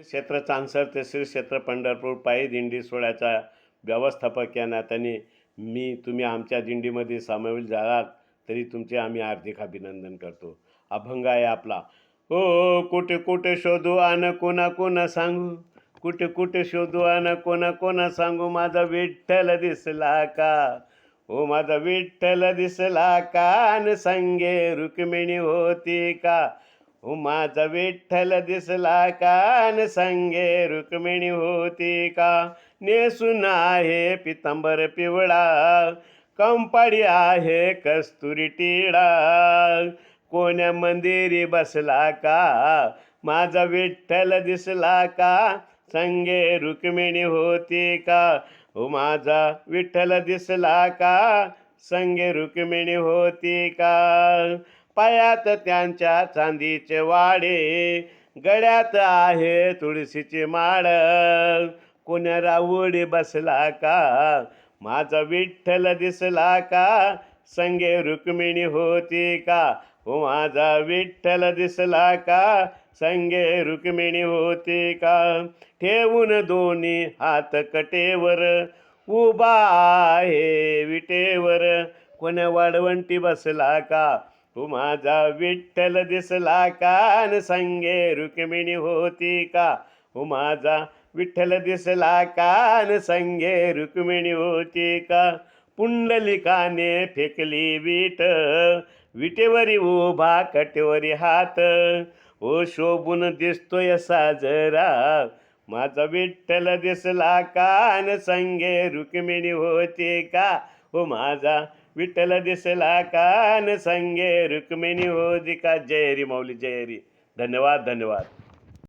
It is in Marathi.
क्षेत्र चांसर ते श्री क्षेत्र पंढरपूर पायी दिंडी सोहळ्याचा व्यवस्थापक या नात्याने तुम्ही आमच्या दिंडीमध्ये सामील झालात तरी तुमचे आम्ही हार्दिक अभिनंदन करतो. अभंग आहे आपला. हो कुठे कुठे शोधू आन कोणा कोणा सांगू, कुठे कुठे शोधू आन कोणा कोणा सांगू, माझा विठ्ठल दिसला का, हो माझा विठ्ठल दिसला का, अन संगे रुक्मिणी होती का, हो माझा विठ्ठल दिसला का, अन संगे रुक्मिणी होती का, नेसून आहे पितांबर पिवळा, कंपाडी आहे कस्तुरी टिळा, कोण्या मंदिरी बसला का, माझा विठ्ठल दिसला का, संगे रुक्मिणी होती का, हो माझा विठ्ठल दिसला का, संगे रुक्मिणी होती का, पायात त्यांच्या चांदीचे वाडे, गळ्यात आहे तुळशीची माळ, कोण्या रावडी बसला का, माझा विठ्ठल दिसला का, संगे रुक्मिणी होती का, हो माझा विठ्ठल दिसला का, संगे रुक्मिणी होती का, ठेवून दोन्ही हात कटेवर, उभा आहे विटेवर, कोण्या वाळवंटी बसला का, हो माझा विठ्ठल दिसला का, अन संगे रुक्मिणी होती का, हो माझा विठ्ठल दिसला का, अन संगे रुक्मिणी होती का, पुंडलिकाने फेकली विट, विटेवरी उभा कटेवरी हात, ओ शोभून दिसतोय साजरा, माझा विठ्ठल दिसला का, अन संगे रुक्मिणी होती का, हो माझा विठ्ठल दिसला का, अन संगे रुक्मिणी होती का. जय हरी माऊली, जय हरी. धन्यवाद धन्यवाद.